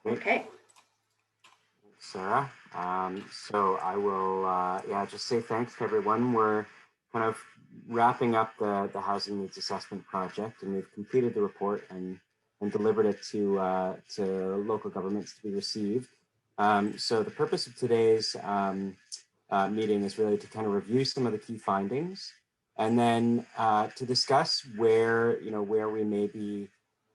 Okay. Sarah. So I will, just say thanks to everyone. We're kind of wrapping up the housing needs assessment project, and we've completed the report and delivered it to local governments to be received. So the purpose of today's meeting is really to kind of review some of the key findings, and then to discuss where we may be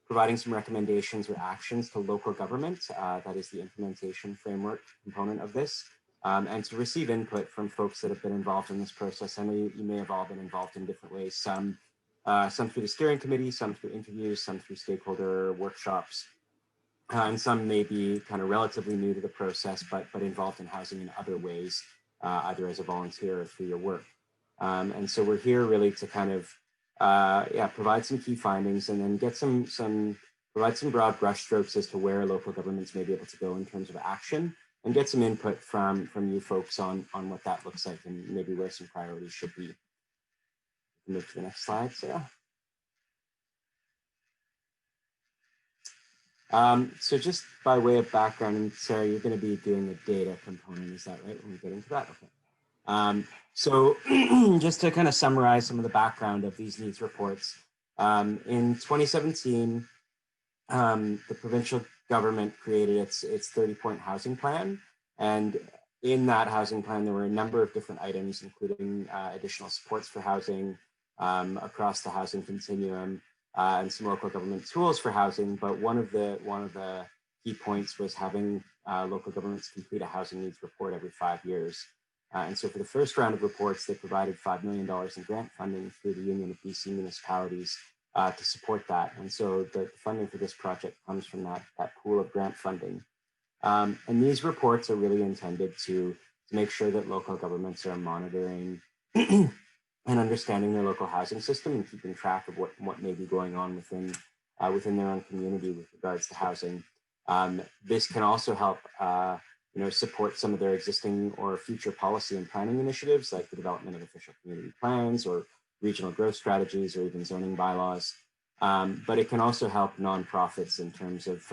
providing some recommendations or actions to local government, that is the implementation framework component of this, and to receive input from folks that have been involved in this process. I know you may have all been involved in different ways, some through the steering committee, some through interviews, some through stakeholder workshops, and some may be kind of relatively new to the process, but involved in housing in other ways, either as a volunteer or through your work. And so we're here really to kind of provide some key findings and then get provide some broad brushstrokes as to where local governments may be able to go in terms of action, and get some input from you folks on what that looks like and maybe where some priorities should be. Move to the next slide, Sarah. So just by way of background, and Sarah, you're going to be doing the data component, is that right, when we get into that? Okay. So just to kind of summarize some of the background of these needs reports, in 2017, the provincial government created its 30-point housing plan. And in that housing plan, there were a number of different items, including additional supports for housing across the housing continuum, and some local government tools for housing. But one of the key points was having local governments complete a housing needs report every 5 years. And so for the first round of reports, they provided $5 million in grant funding through the Union of BC Municipalities to support that. And so the funding for this project comes from that pool of grant funding. And these reports are really intended to make sure that local governments are monitoring and understanding their local housing system and keeping track of what may be going on within their own community with regards to housing. This can also help support some of their existing or future policy and planning initiatives, like the development of official community plans or regional growth strategies or even zoning bylaws. But it can also help nonprofits in terms of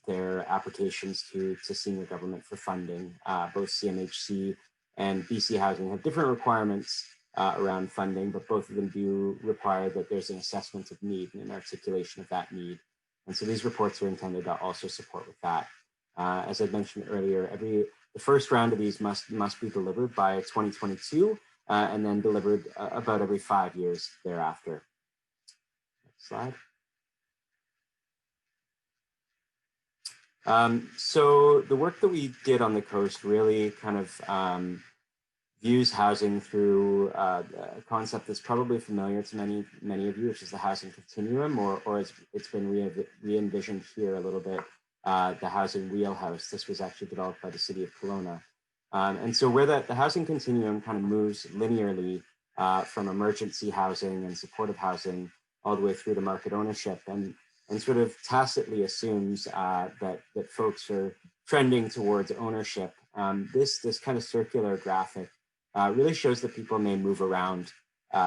their applications to senior government for funding. Both CMHC and BC Housing have different requirements around funding, but both of them do require that there's an assessment of need and an articulation of that need. And so these reports are intended to also support with that. As I mentioned earlier, the first round of these must be delivered by 2022, and then delivered about every 5 years thereafter. Next slide. So the work that we did on the coast really kind of views housing through a concept that's probably familiar to many of you, which is the housing continuum, or it's been re-envisioned here a little bit, the housing wheelhouse. This was actually developed by the city of Kelowna. And so where the housing continuum kind of moves linearly from emergency housing and supportive housing all the way through to market ownership, and sort of tacitly assumes that folks are trending towards ownership. This kind of circular graphic really shows that people may move around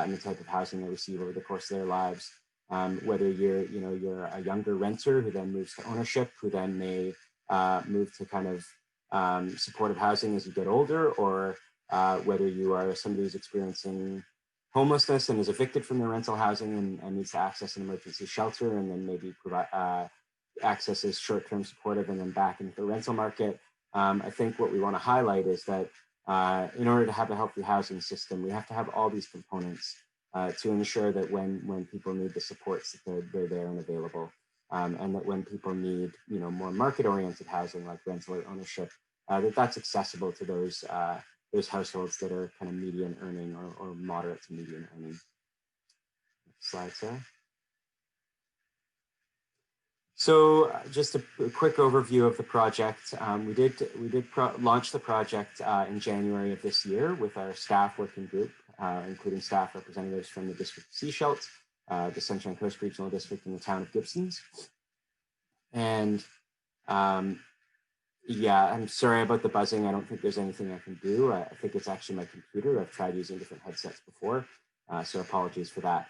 in the type of housing they receive over the course of their lives. Whether you're a younger renter who then moves to ownership, who then may move to kind of supportive housing as you get older, or whether you are somebody who's experiencing homelessness and is evicted from their rental housing and needs to access an emergency shelter, and then maybe accesses short-term supportive and then back into the rental market. I think what we want to highlight is that in order to have a healthy housing system, we have to have all these components to ensure that when people need the supports, that they're there and available. And that when people need, more market-oriented housing like rental or ownership, that's accessible to those households that are kind of median earning or moderate to median earning. Next slide, Sarah. So just a quick overview of the project. We did launch the project in January of this year with our staff working group, including staff representatives from the District of Sechelt, the Sunshine Coast Regional District, and the town of Gibsons. And yeah, I'm sorry about the buzzing. I don't think there's anything I can do. I think it's actually my computer. I've tried using different headsets before, so apologies for that.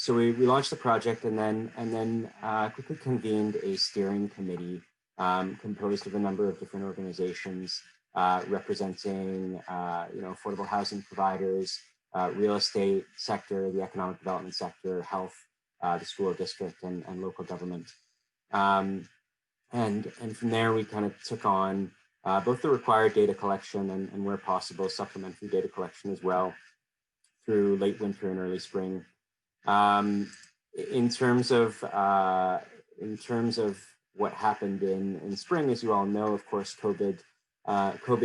so we launched the project and then quickly convened a steering committee composed of a number of different organizations representing affordable housing providers, real estate sector, the economic development sector, health, the school district, and local government. And from there, we kind of took on both the required data collection and where possible, supplementary data collection as well through late winter and early spring. In terms of what happened in spring, as you all know, of course, COVID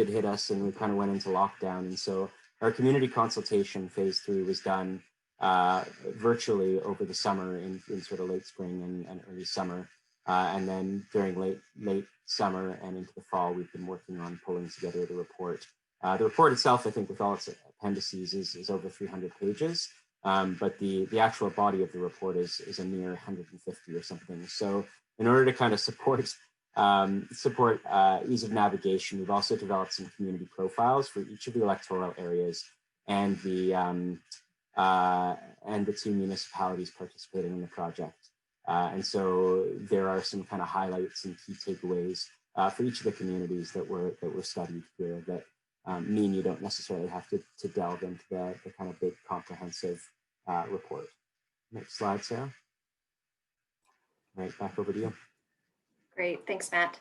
hit us and we kind of went into lockdown. And so our community consultation phase 3 was done virtually over the summer in sort of late spring and early summer. And then during late summer and into the fall, we've been working on pulling together the report. The report itself, I think, with all its appendices, is over 300 pages. But the actual body of the report is a mere 150 or something. So in order to kind of support ease of navigation, we've also developed some community profiles for each of the electoral areas and the 2 municipalities participating in the project. And so there are some kind of highlights and key takeaways for each of the communities that were studied here that mean you don't necessarily have to delve into the kind of big comprehensive report. Next slide, Sarah. Right, back over to you. Great, thanks, Matt.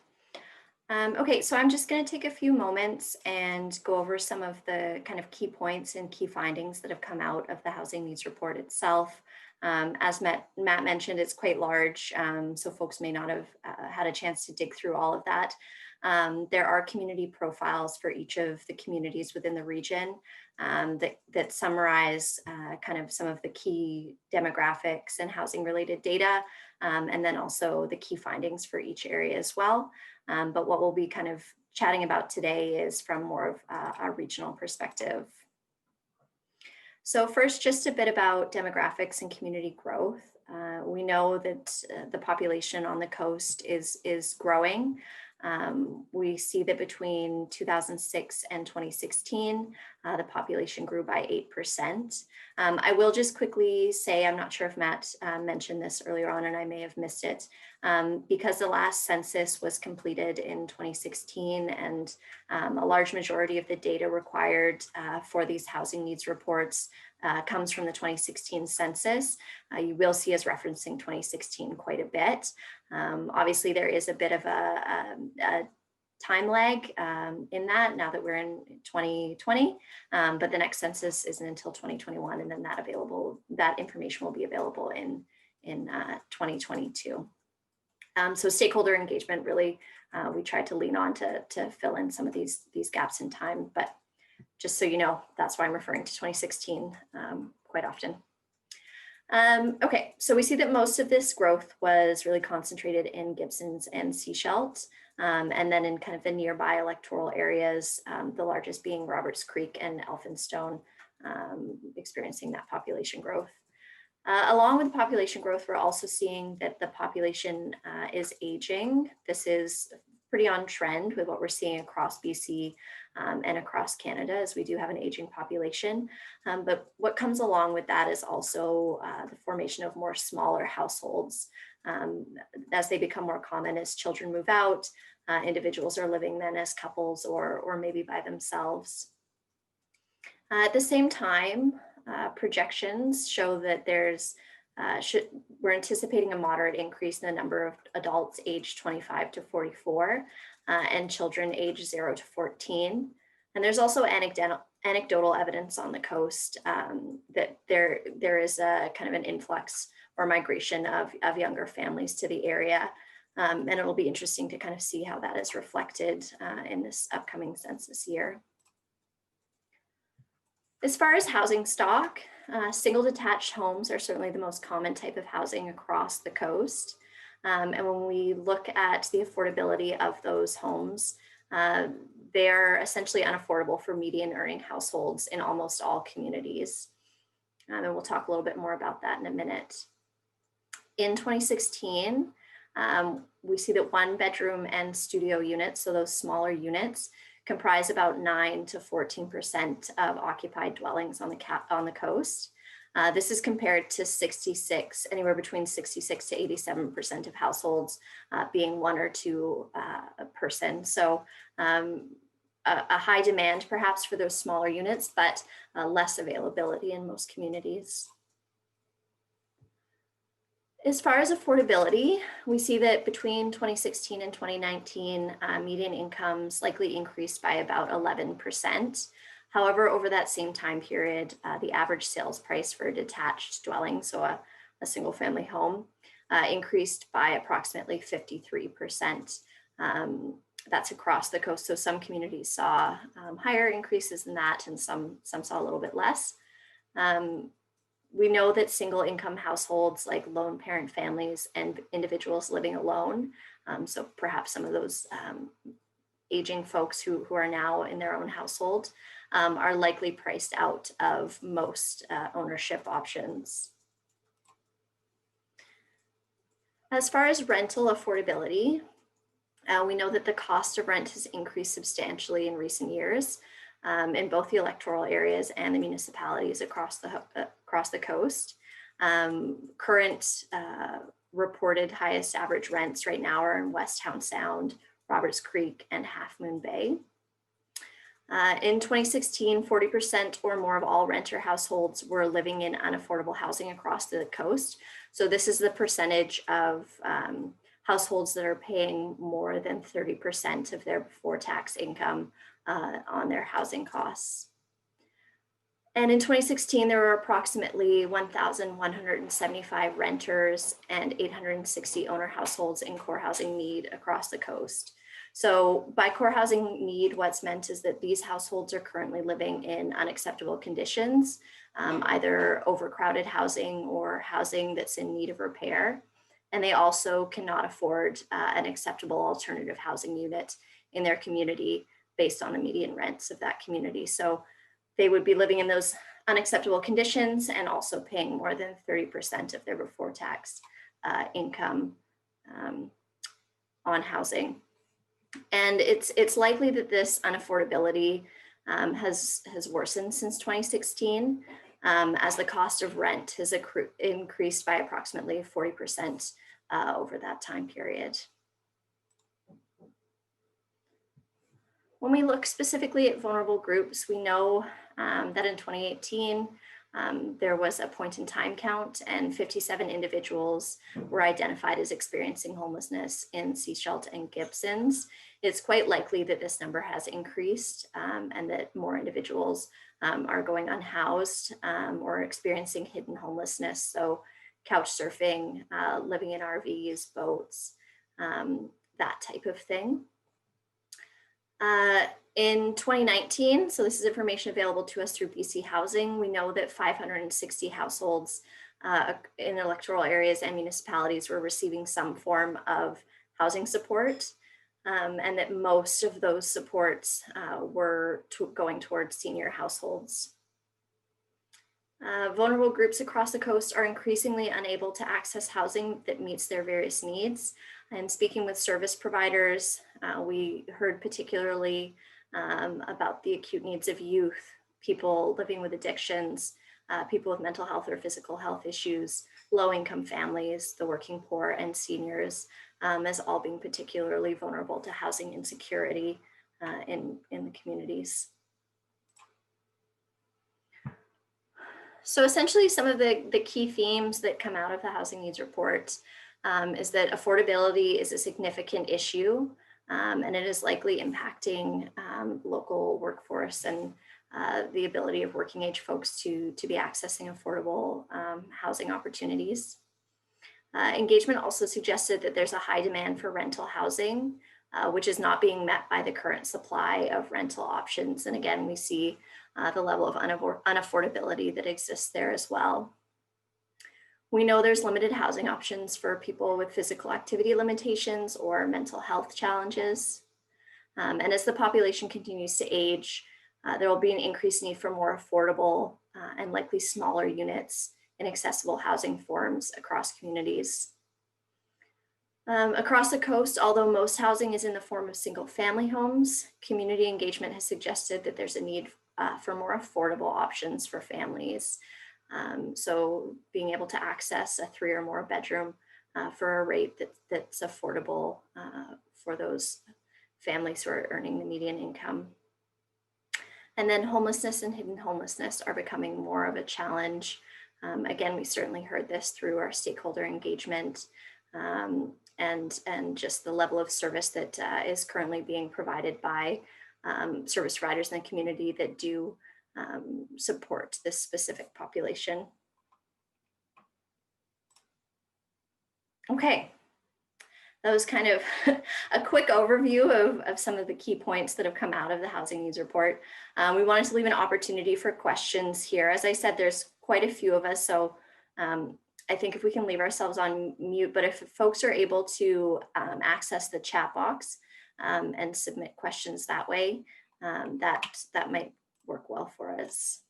Okay, so I'm just going to take a few moments and go over some of the kind of key points and key findings that have come out of the housing needs report itself. As Matt mentioned, it's quite large, so folks may not have had a chance to dig through all of that. There are community profiles for each of the communities within the region that summarize kind of some of the key demographics and housing related data, and then also the key findings for each area as well. But what we'll be kind of chatting about today is from more of a regional perspective. So first, just a bit about demographics and community growth. We know that the population on the coast is growing. We see that between 2006 and 2016, the population grew by 8%. I will just quickly say, I'm not sure if Matt mentioned this earlier on and I may have missed it, because the last census was completed in 2016 and a large majority of the data required for these housing needs reports comes from the 2016 census. You will see us referencing 2016 quite a bit. Obviously, there is a bit of a time lag in that now that we're in 2020, but the next census isn't until 2021, and then that information will be available in 2022. So stakeholder engagement, really, we tried to lean on to fill in some of these gaps in time, but just so you know, that's why I'm referring to 2016 quite often. Okay, so we see that most of this growth was really concentrated in Gibsons and Sechelt, and then in kind of the nearby electoral areas, the largest being Roberts Creek and Elphinstone, experiencing that population growth. Along with population growth, we're also seeing that the population is aging. This is pretty on trend with what we're seeing across BC and across Canada, as we do have an aging population. But what comes along with that is also the formation of more smaller households. As they become more common as children move out, individuals are living then as couples or maybe by themselves. At the same time, projections show that we're anticipating a moderate increase in the number of adults aged 25 to 44 and children aged 0 to 14. And there's also anecdotal evidence on the coast that there is a kind of an influx or migration of younger families to the area. And it'll be interesting to kind of see how that is reflected in this upcoming census year. As far as housing stock, single detached homes are certainly the most common type of housing across the coast. And when we look at the affordability of those homes, they're essentially unaffordable for median earning households in almost all communities. And we'll talk a little bit more about that in a minute. In 2016, we see that 1-bedroom and studio units, so those smaller units, comprise about 9 to 14% of occupied dwellings on the coast. This is compared to anywhere between 66 to 87% of households being one or two a person. So a high demand perhaps for those smaller units, but less availability in most communities. As far as affordability, we see that between 2016 and 2019, median incomes likely increased by about 11%. However, over that same time period, the average sales price for a detached dwelling, so a single family home, increased by approximately 53%. That's across the coast. So some communities saw higher increases than that, and some saw a little bit less. We know that single income households, like lone parent families and individuals living alone, so perhaps some of those aging folks who are now in their own household, are likely priced out of most ownership options. As far as rental affordability, we know that the cost of rent has increased substantially in recent years in both the electoral areas and the municipalities across the coast. Current reported highest average rents right now are in West Howe Sound, Roberts Creek, and Half Moon Bay. In 2016, 40% or more of all renter households were living in unaffordable housing across the coast. So this is the percentage of households that are paying more than 30% of their before tax income on their housing costs. And in 2016, there were approximately 1,175 renters and 860 owner households in core housing need across the coast. So by core housing need, what's meant is that these households are currently living in unacceptable conditions, either overcrowded housing or housing that's in need of repair. And they also cannot afford an acceptable alternative housing unit in their community based on the median rents of that community. So they would be living in those unacceptable conditions and also paying more than 30% of their before tax income on housing. And it's likely that this unaffordability has worsened since 2016 as the cost of rent has increased by approximately 40% over that time period. When we look specifically at vulnerable groups, we know that in 2018, there was a point in time count and 57 individuals were identified as experiencing homelessness in Sechelt and Gibsons. It's quite likely that this number has increased and that more individuals are going unhoused or experiencing hidden homelessness. So couch surfing, living in RVs, boats, that type of thing. In 2019, so this is information available to us through BC Housing, we know that 560 households in electoral areas and municipalities were receiving some form of housing support, and that most of those supports were going towards senior households. Vulnerable groups across the coast are increasingly unable to access housing that meets their various needs. And speaking with service providers, we heard particularly about the acute needs of youth, people living with addictions, people with mental health or physical health issues, low-income families, the working poor, and seniors, as all being particularly vulnerable to housing insecurity in the communities. So essentially, some of the key themes that come out of the Housing Needs Report is that affordability is a significant issue, and it is likely impacting local workforce and the ability of working age folks to be accessing affordable housing opportunities. Engagement also suggested that there's a high demand for rental housing, which is not being met by the current supply of rental options. And again, we see the level of unaffordability that exists there as well. We know there's limited housing options for people with physical activity limitations or mental health challenges. And as the population continues to age, there will be an increased need for more affordable and likely smaller units in accessible housing forms across communities. Across the coast, although most housing is in the form of single family homes, community engagement has suggested that there's a need for more affordable options for families. So being able to access a 3 or more bedroom for a rate that's affordable for those families who are earning the median income. And then homelessness and hidden homelessness are becoming more of a challenge. Again, we certainly heard this through our stakeholder engagement and just the level of service that is currently being provided by service providers in the community that do support this specific population. Okay, that was kind of a quick overview of some of the key points that have come out of the housing needs report. We wanted to leave an opportunity for questions here. As I said, there's quite a few of us, so I think if we can leave ourselves on mute, but if folks are able to access the chat box and submit questions that way, that might work well for us.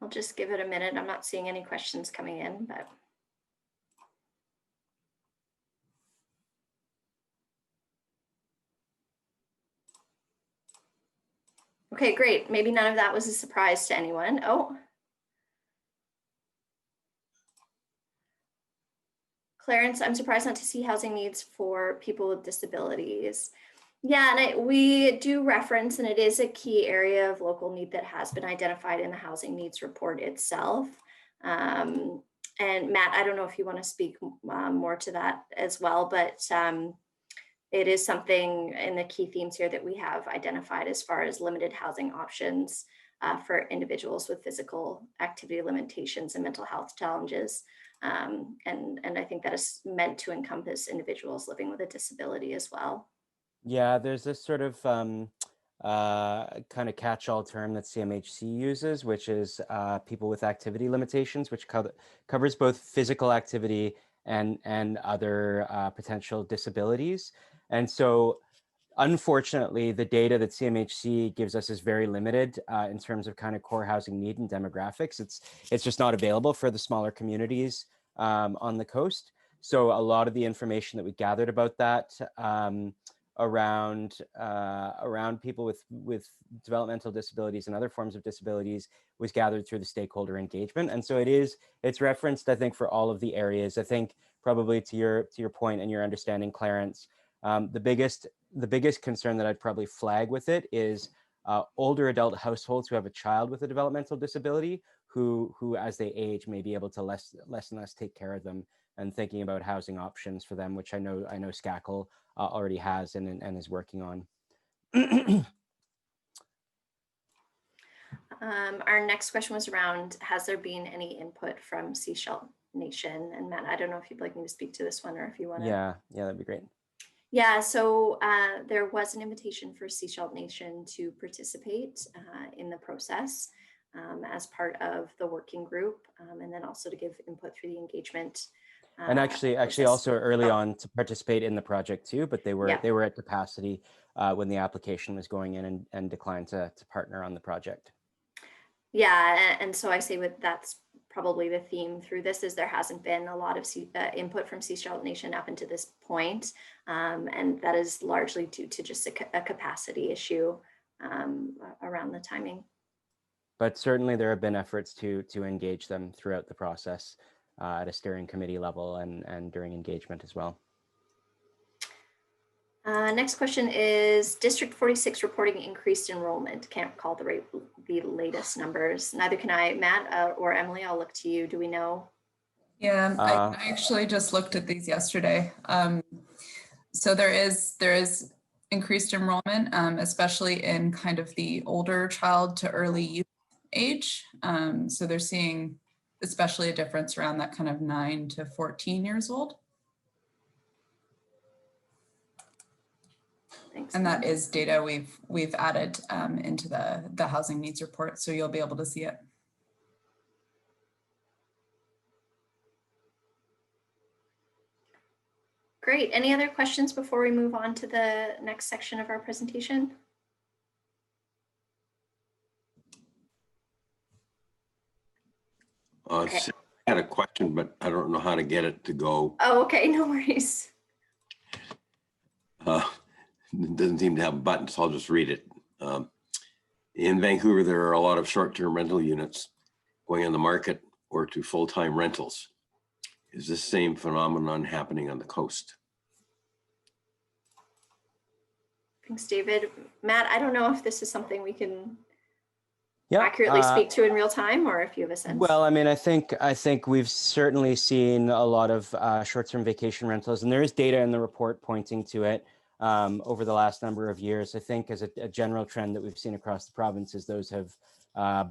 I'll just give it a minute. I'm not seeing any questions coming in, but. Okay, great. Maybe none of that was a surprise to anyone. Oh. Clarence, I'm surprised not to see housing needs for people with disabilities. Yeah, and we do reference, and it is a key area of local need that has been identified in the housing needs report itself. And Matt, I don't know if you want to speak more to that as well, but it is something in the key themes here that we have identified as far as limited housing options for individuals with physical activity limitations and mental health challenges. And I think that is meant to encompass individuals living with a disability as well. Yeah, there's this sort of kind of catch-all term that CMHC uses, which is people with activity limitations, which covers both physical activity and other potential disabilities. And so, unfortunately, the data that CMHC gives us is very limited in terms of kind of core housing need and demographics. It's just not available for the smaller communities on the coast. So a lot of the information that we gathered about that around people with developmental disabilities and other forms of disabilities was gathered through the stakeholder engagement. And so it's referenced, I think, for all of the areas. I think probably to your point and your understanding, Clarence, the biggest concern that I'd probably flag with it is older adult households who have a child with a developmental disability who as they age may be able to less and less take care of them, and thinking about housing options for them, which I know SCACL already has and is working on. Our next question was around, has there been any input from Seashell Nation? And Matt, I don't know if you'd like me to speak to this one or if you want to. Yeah, that'd be great. Yeah, so there was an invitation for Seashell Nation to participate in the process as part of the working group, and then also to give input through the engagement. And actually also early on to participate in the project too, but they were at capacity when the application was going in and declined to partner on the project. Yeah, and so I say that's probably the theme through this is there hasn't been a lot of input from Seashell Nation up until this point, and that is largely due to just a capacity issue around the timing. But certainly there have been efforts to engage them throughout the process at a steering committee level and during engagement as well. Next question is District 46 reporting increased enrollment. Can't recall the latest numbers. Neither can I. Matt or Emily, I'll look to you. Do we know? Yeah, I actually just looked at these yesterday. So there is increased enrollment, especially in kind of the older child to early youth age. So they're seeing especially a difference around that kind of 9 to 14 years old. Thanks. And that is data we've added into the housing needs report, so you'll be able to see it. Great. Any other questions before we move on to the next section of our presentation? question, but I don't know how to get it to go. Oh, okay, no worries. It doesn't seem to have a button, so I'll just read it. In Vancouver, there are a lot of short-term rental units going on the market or to full-time rentals. Is this same phenomenon happening on the coast? Thanks, David. Matt, I don't know if this is something we can Yeah, accurately speak to in real time, or if you have a sense. well, I mean, I think we've certainly seen a lot of short-term vacation rentals, and there is data in the report pointing to it over the last number of years. I think as a general trend that we've seen across the provinces, those have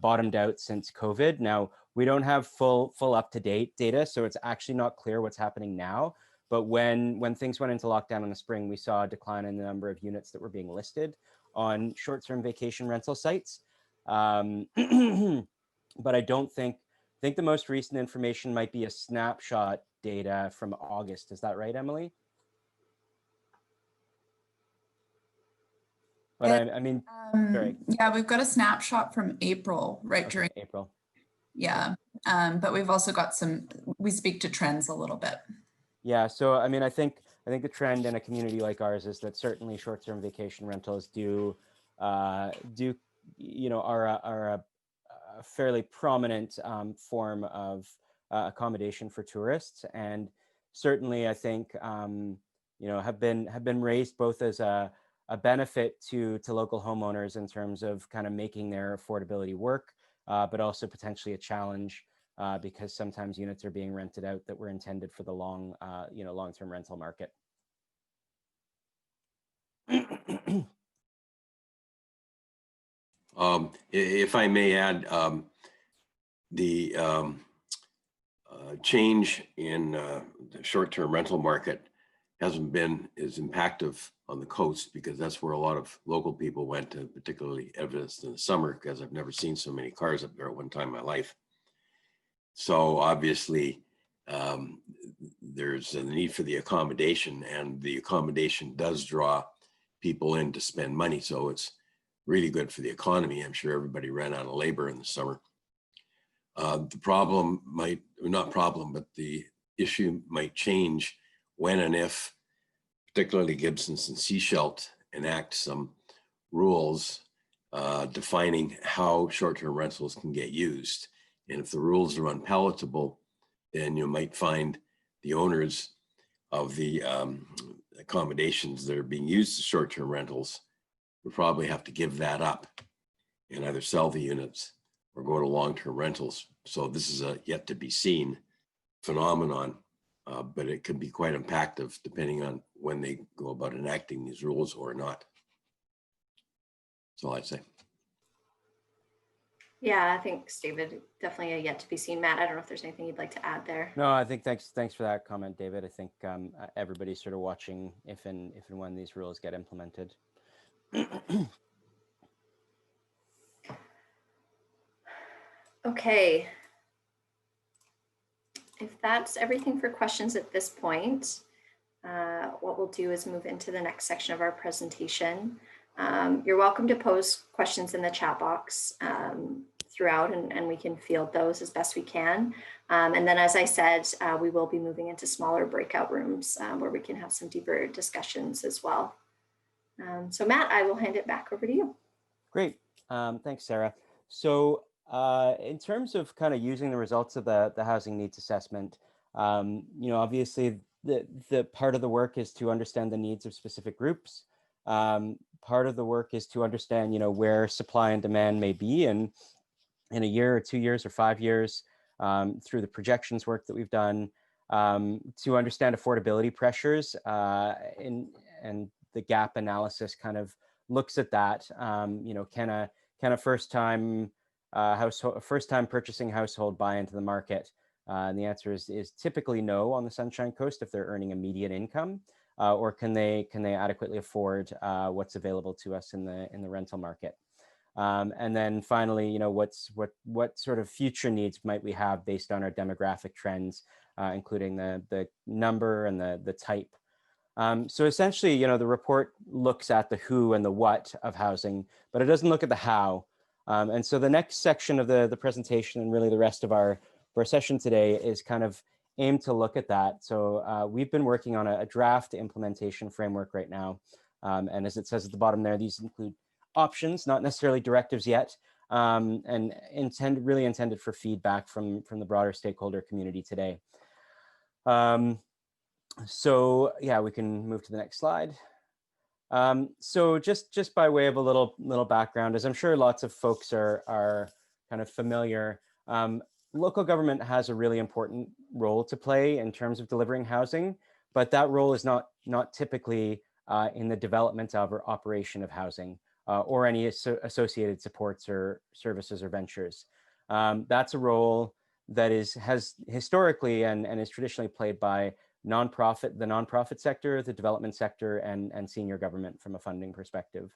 bottomed out since COVID. Now, we don't have full up-to-date data, so it's actually not clear what's happening now. But when things went into lockdown in the spring, we saw a decline in the number of units that were being listed on short-term vacation rental sites. But I think the most recent information might be a snapshot data from August. Is that right, Emily? But I mean, sorry. Yeah, we've got a snapshot from April, right? Okay, During April. Yeah, but we've also got we speak to trends a little bit. Yeah, so I mean, I think the trend in a community like ours is that certainly short-term vacation rentals are a fairly prominent form of accommodation for tourists, and certainly I think have been raised both as a benefit to local homeowners in terms of kind of making their affordability work, but also potentially a challenge because sometimes units are being rented out that were intended for the long-term rental market. If I may add, the change in the short-term rental market hasn't been as impactful on the coast, because that's where a lot of local people went, and particularly evidenced in the summer, because I've never seen so many cars up there at one time in my life. So obviously, there's a need for the accommodation, and the accommodation does draw people in to spend money. So it's really good for the economy. I'm sure everybody ran out of labor in the summer. The problem but the issue might change when and if, particularly Gibsons and Seashelt, enact some rules defining how short-term rentals can get used. And if the rules are unpalatable, then you might find the owners of the accommodations that are being used as short-term rentals would probably have to give that up and either sell the units or go to long-term rentals. So this is a yet to be seen phenomenon, but it can be quite impactful depending on when they go about enacting these rules or not. That's all I'd say. Yeah, I think David, definitely a yet to be seen. Matt, I don't know if there's anything you'd like to add there. No, I think thanks for that comment, David. I think everybody's sort of watching if and when these rules get implemented. Okay. If that's everything for questions at this point, what we'll do is move into the next section of our presentation. You're welcome to pose questions in the chat box throughout, and we can field those as best we can. And then, as I said, we will be moving into smaller breakout rooms where we can have some deeper discussions as well. So Matt, I will hand it back over to you. Great. Thanks, Sarah. So in terms of kind of using the results of the housing needs assessment, obviously the part of the work is to understand the needs of specific groups. Part of the work is to understand, where supply and demand may be in a year or 2 years or 5 years, through the projections work that we've done, to understand affordability pressures, and the gap analysis kind of looks at that. Can a first-time purchasing household buy into the market? And the answer is typically no on the Sunshine Coast if they're earning a median income, or can they adequately afford what's available to us in the rental market? And then finally, what sort of future needs might we have based on our demographic trends, including the number and the type. So essentially, the report looks at the who and the what of housing, but it doesn't look at the how. And so the next section of the presentation, and really the rest of our for our session today is kind of aimed to look at that. So we've been working on a draft implementation framework right now. And as it says at the bottom there, these include options, not necessarily directives yet, and really intended for feedback from the broader stakeholder community today. So yeah, we can move to the next slide. So just by way of a little background, as I'm sure lots of folks are kind of familiar, local government has a really important role to play in terms of delivering housing, but that role is not typically in the development of or operation of housing or any associated supports or services or ventures. That's a role that has historically and is traditionally played by the nonprofit sector, the development sector, and senior government from a funding perspective.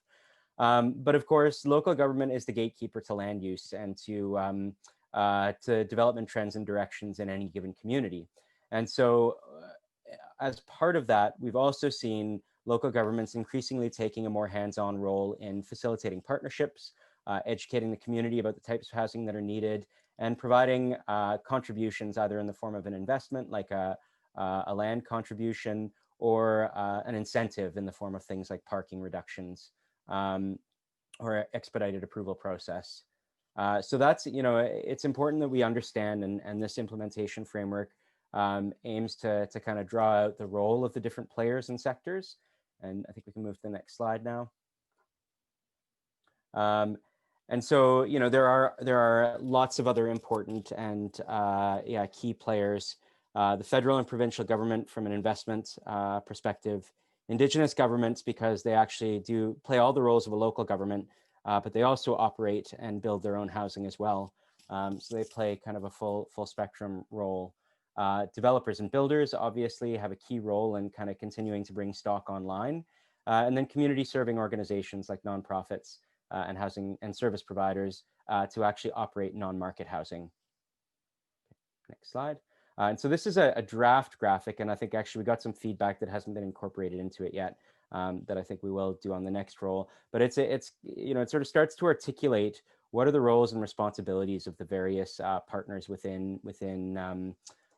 But of course, local government is the gatekeeper to land use and to development trends and directions in any given community. And so as part of that, we've also seen local governments increasingly taking a more hands-on role in facilitating partnerships, educating the community about the types of housing that are needed, and providing contributions either in the form of an investment like a land contribution or an incentive in the form of things like parking reductions or expedited approval process. So that's, it's important that we understand, and this implementation framework aims to kind of draw out the role of the different players and sectors. And I think we can move to the next slide now. And so, there are lots of other important and key players. The federal and provincial government from an investment perspective, Indigenous governments because they actually do play all the roles of a local government, but they also operate and build their own housing as well. So they play kind of a full spectrum role. Developers and builders obviously have a key role in kind of continuing to bring stock online. And then community serving organizations like nonprofits and housing and service providers to actually operate non-market housing. Next slide. And so this is a draft graphic, and I think actually we got some feedback that hasn't been incorporated into it yet that I think we will do on the next roll. But it sort of starts to articulate what are the roles and responsibilities of the various partners within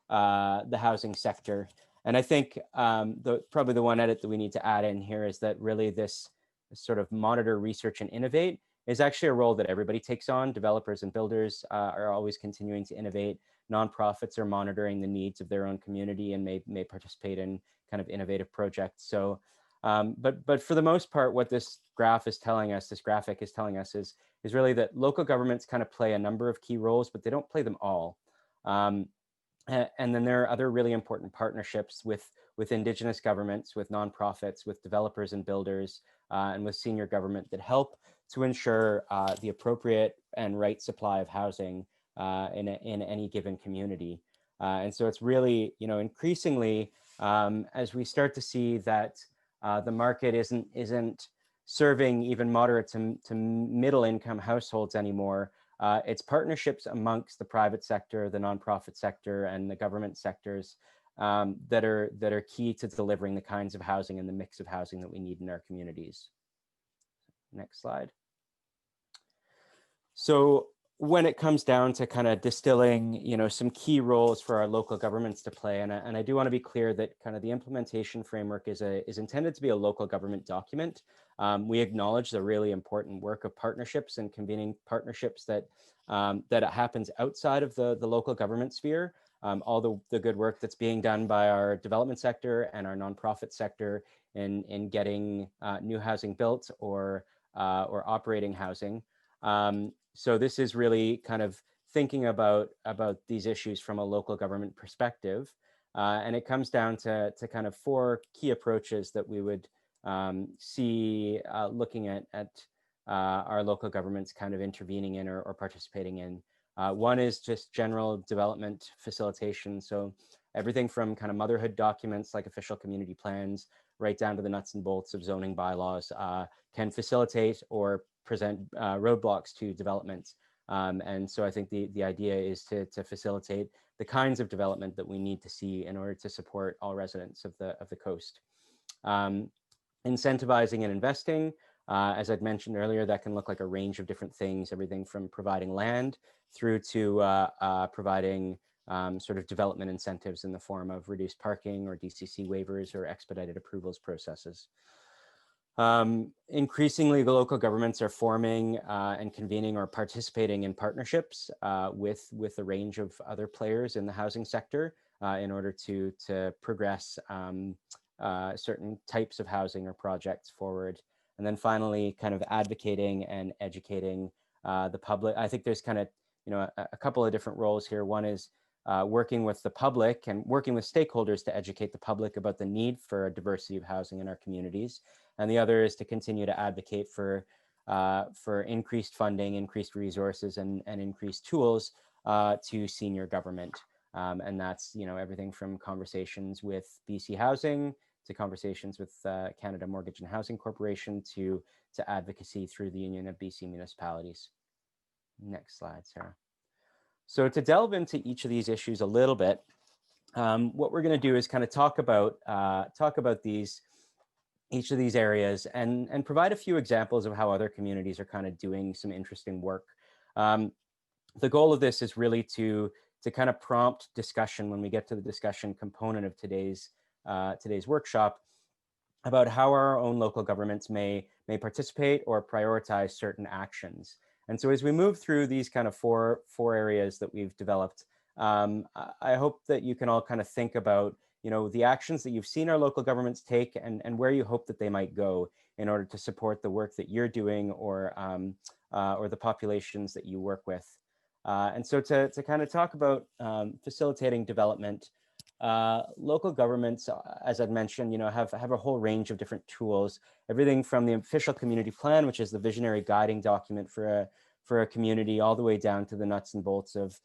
the housing sector. And I think probably the one edit that we need to add in here is that really this sort of monitor, research, and innovate is actually a role that everybody takes on. Developers and builders are always continuing to innovate. Nonprofits are monitoring the needs of their own community and may participate in kind of innovative projects. So, but for the most part, what this graphic is telling us is really that local governments kind of play a number of key roles, but they don't play them all. And then there are other really important partnerships with Indigenous governments, with nonprofits, with developers and builders, and with senior government that help to ensure the appropriate and right supply of housing in any given community. And so it's really, increasingly, as we start to see that the market isn't serving even moderate to middle income households anymore. It's partnerships amongst the private sector, the nonprofit sector, and the government sectors that are key to delivering the kinds of housing and the mix of housing that we need in our communities. Next slide. So when it comes down to kind of distilling, some key roles for our local governments to play, and I do want to be clear that kind of the implementation framework is intended to be a local government document. We acknowledge the really important work of partnerships and convening partnerships that happens outside of the local government sphere. All the good work that's being done by our development sector and our nonprofit sector in getting new housing built or operating housing. So this is really kind of thinking about these issues from a local government perspective. And it comes down to kind of 4 key approaches that we would see looking at our local governments kind of intervening in or participating in. One is just general development facilitation. So everything from kind of motherhood documents like official community plans right down to the nuts and bolts of zoning bylaws can facilitate or present roadblocks to development. And so I think the idea is to facilitate the kinds of development that we need to see in order to support all residents of the coast. Incentivizing and investing. As I'd mentioned earlier, that can look like a range of different things, everything from providing land through to providing sort of development incentives in the form of reduced parking or DCC waivers or expedited approvals processes. Increasingly, the local governments are forming and convening or participating in partnerships with a range of other players in the housing sector in order to progress certain types of housing or projects forward. And then finally, kind of advocating and educating the public. I think there's kind of, a couple of different roles here. One is working with the public and working with stakeholders to educate the public about the need for a diversity of housing in our communities. And the other is to continue to advocate for increased funding, increased resources, and increased tools to senior government. And that's, everything from conversations with BC Housing to conversations with Canada Mortgage and Housing Corporation to advocacy through the Union of BC Municipalities. Next slide, Sarah. So to delve into each of these issues a little bit, what we're going to do is kind of talk about each of these areas and provide a few examples of how other communities are kind of doing some interesting work. The goal of this is really to kind of prompt discussion when we get to the discussion component of today's workshop about how our own local governments may participate or prioritize certain actions. And so as we move through these kind of four areas that we've developed, I hope that you can all kind of think about, the actions that you've seen our local governments take and where you hope that they might go in order to support the work that you're doing or the populations that you work with. And so to kind of talk about facilitating development, local governments, as I'd mentioned, have a whole range of different tools, everything from the official community plan, which is the visionary guiding document for a community, all the way down to the nuts and bolts of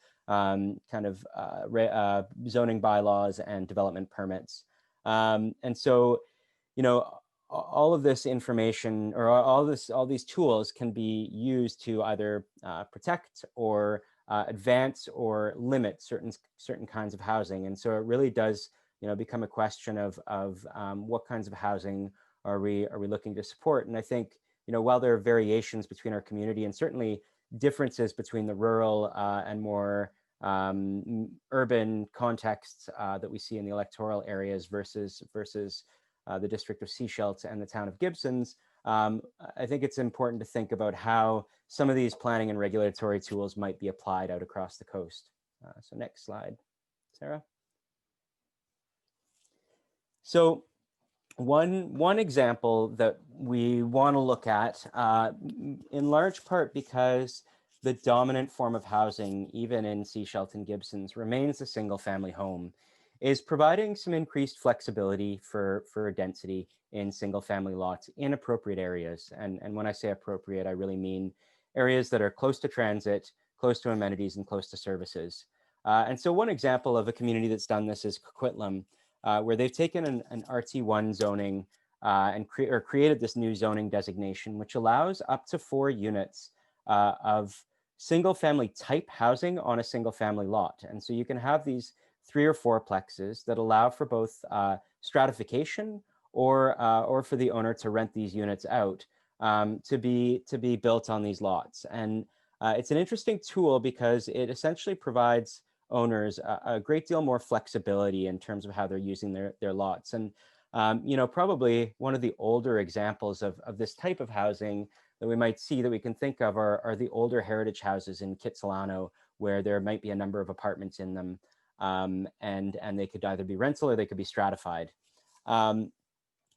zoning bylaws and development permits. And so, all of this information or all these tools can be used to either protect or advance or limit certain kinds of housing. And so it really does, become a question of what kinds of housing are we looking to support. And I think, while there are variations between our community and certainly differences between the rural and more urban contexts that we see in the electoral areas versus the district of Sechelt and the town of Gibsons, I think it's important to think about how some of these planning and regulatory tools might be applied out across the coast. So next slide, Sarah. So one example that we want to look at, in large part because the dominant form of housing, even in Sechelt and Gibsons, remains a single family home, is providing some increased flexibility for density in single family lots in appropriate areas. And when I say appropriate, I really mean areas that are close to transit, close to amenities, and close to services. And so one example of a community that's done this is Coquitlam, where they've taken an RT1 zoning and created this new zoning designation, which allows up to 4 units of single family type housing on a single family lot. And so you can have these 3 or 4 plexes that allow for both stratification or for the owner to rent these units out to be built on these lots. And it's an interesting tool because it essentially provides owners a great deal more flexibility in terms of how they're using their lots. And probably one of the older examples of this type of housing that we might see that we can think of are the older heritage houses in Kitsilano, where there might be a number of apartments in them, and they could either be rental or they could be stratified.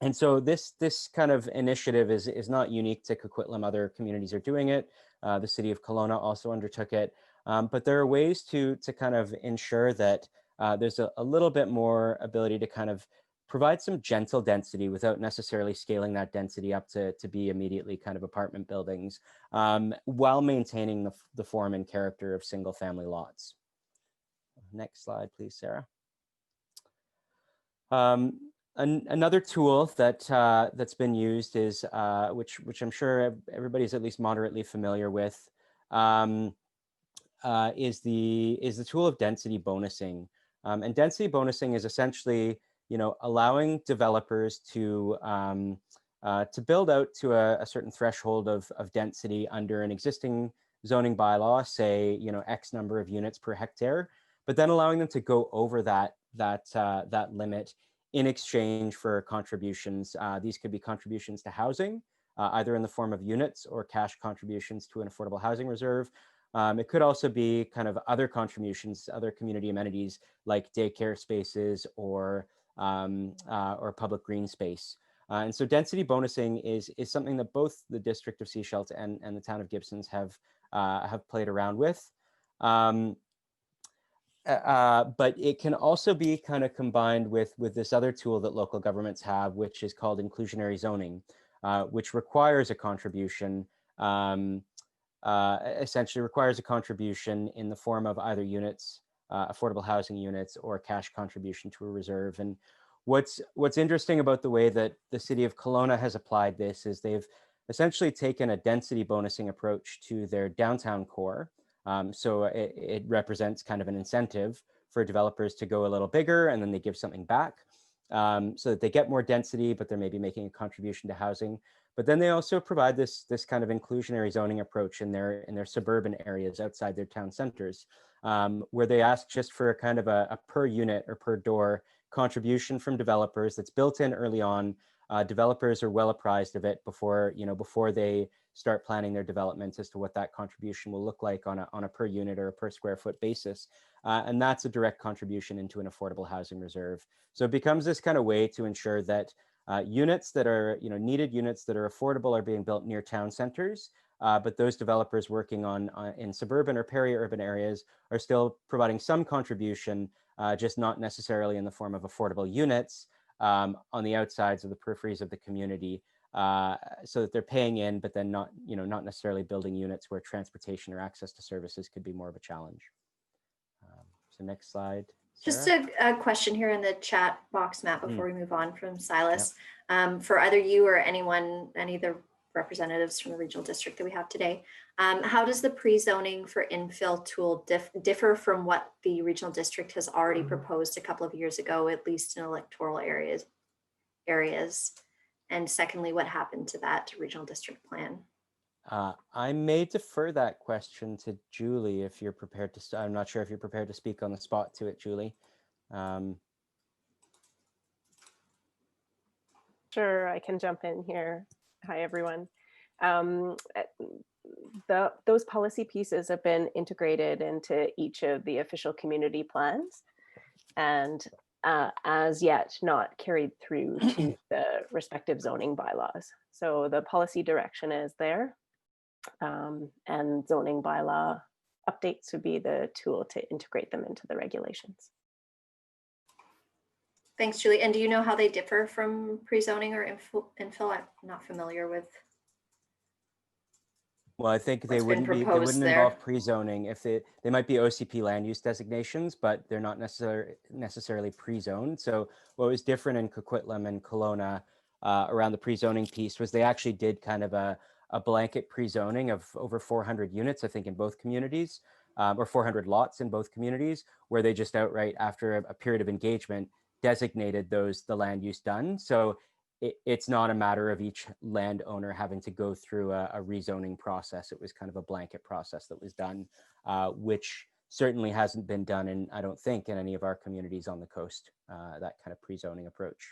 And so this kind of initiative is not unique to Coquitlam. Other communities are doing it. The city of Kelowna also undertook it. But there are ways to kind of ensure that there's a little bit more ability to kind of provide some gentle density without necessarily scaling that density up to be immediately kind of apartment buildings, while maintaining the form and character of single family lots. Next slide, please, Sarah. Another tool that's been used is, which I'm sure everybody's at least moderately familiar with, is the tool of density bonusing. And density bonusing is essentially, allowing developers to to build out to a certain threshold of density under an existing zoning bylaw, say, X number of units per hectare, but then allowing them to go over that limit in exchange for contributions. These could be contributions to housing, either in the form of units or cash contributions to an affordable housing reserve. It could also be kind of other contributions, other community amenities like daycare spaces or public green space. And so density bonusing is something that both the District of Sechelt and the town of Gibsons have played around with. But it can also be kind of combined with this other tool that local governments have, which is called inclusionary zoning, which requires a contribution, essentially requires a contribution in the form of either units, affordable housing units, or cash contribution to a reserve. And what's interesting about the way that the city of Kelowna has applied this is they've essentially taken a density bonusing approach to their downtown core. So it represents kind of an incentive for developers to go a little bigger, and then they give something back, so that they get more density, but they're maybe making a contribution to housing. But then they also provide this kind of inclusionary zoning approach in their suburban areas outside their town centers, where they ask just for a kind of a per unit or per door contribution from developers that's built in early on. Developers are well apprised of it before they start planning their development as to what that contribution will look like on a per unit or a per square foot basis. And that's a direct contribution into an affordable housing reserve. So it becomes this kind of way to ensure that units that are, needed units that are affordable are being built near town centers, but those developers working in suburban or peri-urban areas are still providing some contribution, just not necessarily in the form of affordable units on the outsides of the peripheries of the community, so that they're paying in, but then not necessarily building units where transportation or access to services could be more of a challenge. So next slide. Just Sarah? a question here in the chat box, Matt, before we move on from Silas. Yep. For either you or any of the representatives from the regional district that we have today, how does the pre-zoning for infill tool differ from what the regional district has already proposed a couple of years ago, at least in electoral areas? And secondly, what happened to that regional district plan? I may defer that question to Julie if you're prepared to. I'm not sure if you're prepared to speak on the spot to it, Julie. Sure, I can jump in here. Hi, everyone. Those policy pieces have been integrated into each of the official community plans, and as yet not carried through to the respective zoning bylaws. So the policy direction is there. And zoning bylaw updates would be the tool to integrate them into the regulations. Thanks, Julie. And do you know how they differ from pre-zoning or infill? I'm not familiar with. Well, I think they wouldn't involve pre-zoning. If they might be OCP land use designations, but they're not necessarily pre-zoned. So what was different in Coquitlam and Kelowna around the pre-zoning piece was they actually did kind of a blanket pre-zoning of over 400 units, I think, in both communities, or 400 lots in both communities, where they just outright, after a period of engagement, designated the land use done. So it's not a matter of each landowner having to go through a rezoning process. It was kind of a blanket process that was done, which certainly hasn't been done in, I don't think, in any of our communities on the coast, that kind of pre-zoning approach.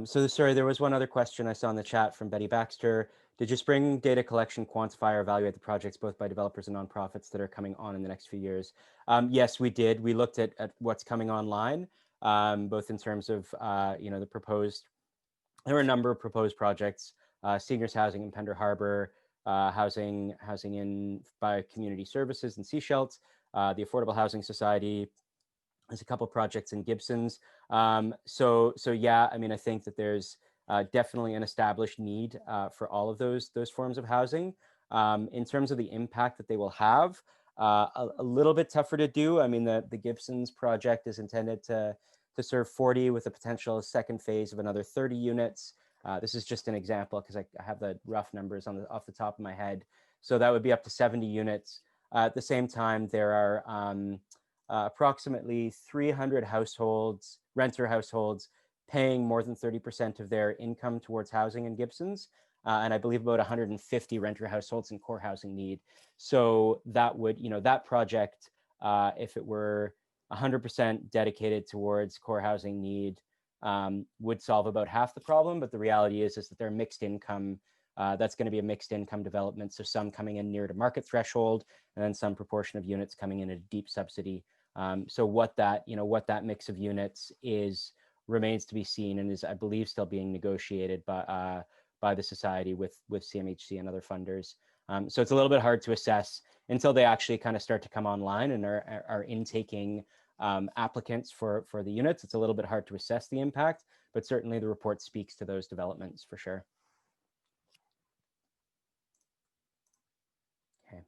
So sorry, there was one other question I saw in the chat from Betty Baxter. Did your spring data collection quantify or evaluate the projects both by developers and nonprofits that are coming on in the next few years? Yes, we did. We looked at what's coming online, both in terms of the proposed. There were a number of proposed projects: seniors housing in Pender Harbor, housing in by community services in Sechelt, the Affordable Housing Society. There's a couple projects in Gibsons. So yeah, I mean, I think that there's definitely an established need for all of those forms of housing. In terms of the impact that they will have, a little bit tougher to do. I mean, the Gibsons project is intended to serve 40 with a potential second phase of another 30 units. This is just an example because I have the rough numbers off the top of my head. So that would be up to 70 units. At the same time, there are approximately 300 households, renter households, paying more than 30% of their income towards housing in Gibsons. And I believe about 150 renter households in core housing need. So that would, that project, if it were 100% dedicated towards core housing need, would solve about half the problem. But the reality is that they're mixed income. That's going to be a mixed income development. So some coming in near to market threshold, and then some proportion of units coming in at a deep subsidy. So what that mix of units is remains to be seen, and is, I believe, still being negotiated by the society with CMHC and other funders. So it's a little bit hard to assess until they actually kind of start to come online and are intaking applicants for the units. It's a little bit hard to assess the impact, but certainly the report speaks to those developments for sure. Okay.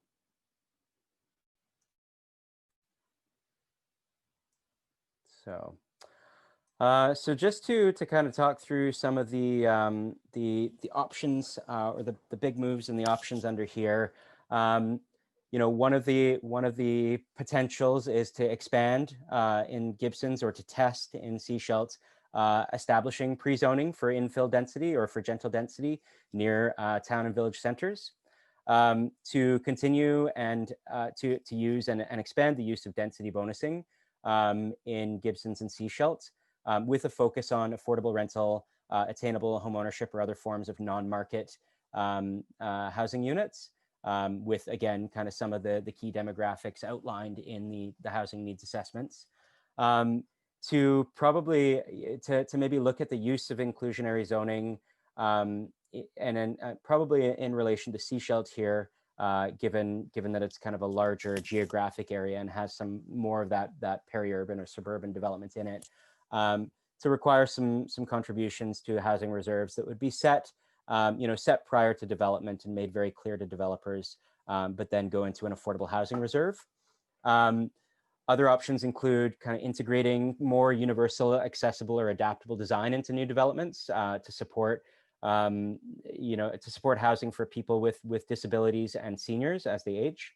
So just to kind of talk through some of the options or the big moves and the options under here. One of the potentials is to expand in Gibsons, or to test in Sechelt, establishing pre-zoning for infill density or for gentle density near town and village centers. To continue and to use and expand the use of density bonusing in Gibsons and Sechelt, with a focus on affordable rental, attainable homeownership, or other forms of non-market housing units, with, again, kind of some of the key demographics outlined in the housing needs assessments. To maybe look at the use of inclusionary zoning, and then probably in relation to Sechelt here, given that it's kind of a larger geographic area and has some more of that peri-urban or suburban development in it, to require some contributions to housing reserves that would be set prior to development and made very clear to developers, but then go into an affordable housing reserve. Other options include kind of integrating more universal, accessible, or adaptable design into new developments to support housing for people with disabilities and seniors as they age.